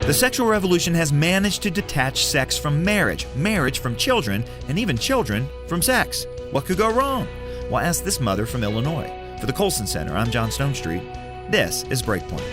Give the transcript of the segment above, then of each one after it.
The sexual revolution has managed to detach sex from marriage, marriage from children, and even children from sex. What could go wrong? Well, ask this mother from Illinois. For the Colson Center, I'm John Stonestreet. This is Breakpoint.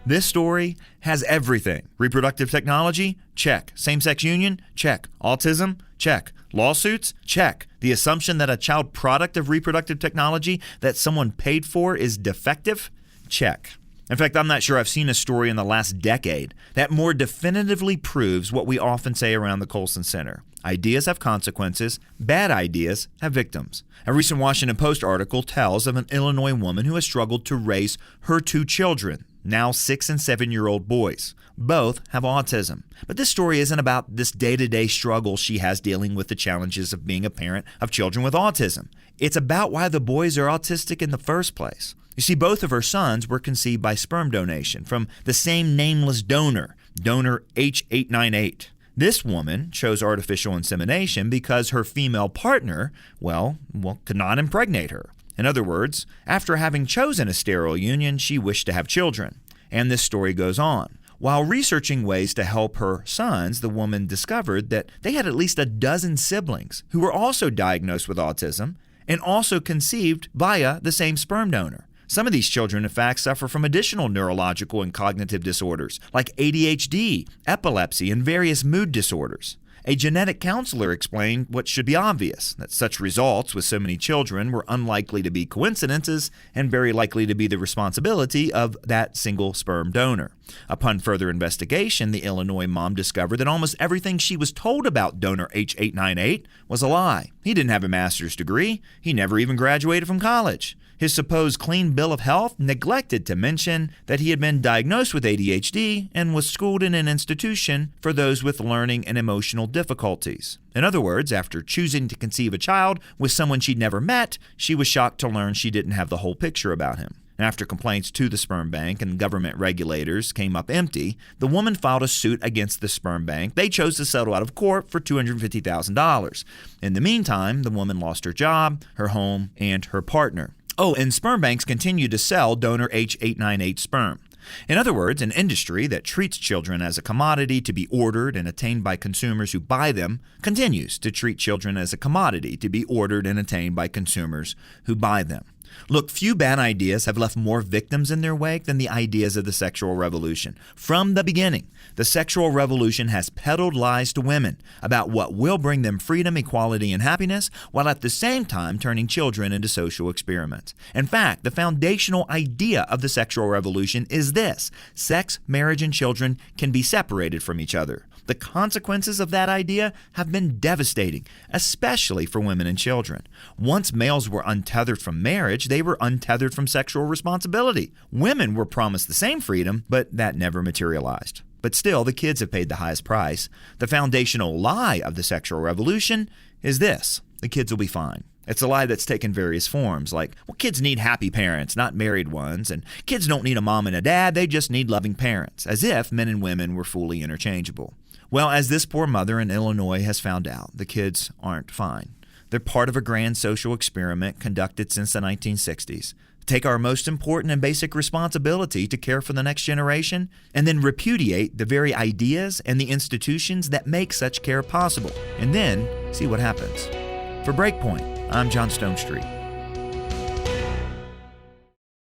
This story has everything. Reproductive technology? Check. Same-sex union? Check. Autism? Check. Lawsuits? Check. The assumption that a child product of reproductive technology that someone paid for is defective? Check. In fact, I'm not sure I've seen a story in the last decade that more definitively proves what we often say around the Colson Center. Ideas have consequences, bad ideas have victims. A recent Washington Post article tells of an Illinois woman who has struggled to raise her two children, now 6- and 7-year-old boys. Both have autism. But this story isn't about this day-to-day struggle she has dealing with the challenges of being a parent of children with autism. It's about why the boys are autistic in the first place. You see, both of her sons were conceived by sperm donation from the same nameless donor, donor H898. This woman chose artificial insemination because her female partner, could not impregnate her. In other words, after having chosen a sterile union, she wished to have children. And this story goes on. While researching ways to help her sons, the woman discovered that they had at least a dozen siblings who were also diagnosed with autism and also conceived via the same sperm donor. Some of these children, in fact, suffer from additional neurological and cognitive disorders like ADHD, epilepsy, and various mood disorders. A genetic counselor explained what should be obvious, that such results with so many children were unlikely to be coincidences and very likely to be the responsibility of that single sperm donor. Upon further investigation, the Illinois mom discovered that almost everything she was told about donor H898 was a lie. He didn't have a master's degree. He never even graduated from college. His supposed clean bill of health neglected to mention that he had been diagnosed with ADHD and was schooled in an institution for those with learning and emotional difficulties. In other words, after choosing to conceive a child with someone she'd never met, she was shocked to learn she didn't have the whole picture about him. After complaints to the sperm bank and government regulators came up empty, the woman filed a suit against the sperm bank. They chose to settle out of court for $250,000. In the meantime, the woman lost her job, her home, and her partner. Oh, and sperm banks continue to sell donor H898 sperm. In other words, an industry that treats children as a commodity to be ordered and attained by consumers who buy them continues to treat children as a commodity to be ordered and attained by consumers who buy them. Look, few bad ideas have left more victims in their wake than the ideas of the sexual revolution. From the beginning, the sexual revolution has peddled lies to women about what will bring them freedom, equality, and happiness, while at the same time turning children into social experiments. In fact, the foundational idea of the sexual revolution is this: sex, marriage, and children can be separated from each other. The consequences of that idea have been devastating, especially for women and children. Once males were untethered from marriage, they were untethered from sexual responsibility. Women were promised the same freedom, but that never materialized. But still, the kids have paid the highest price. The foundational lie of the sexual revolution is this: the kids will be fine. It's a lie that's taken various forms, like, kids need happy parents, not married ones, and kids don't need a mom and a dad, they just need loving parents, as if men and women were fully interchangeable. Well, as this poor mother in Illinois has found out, the kids aren't fine. They're part of a grand social experiment conducted since the 1960s. Take our most important and basic responsibility to care for the next generation, and then repudiate the very ideas and the institutions that make such care possible, and then see what happens. For Breakpoint, I'm John Stonestreet.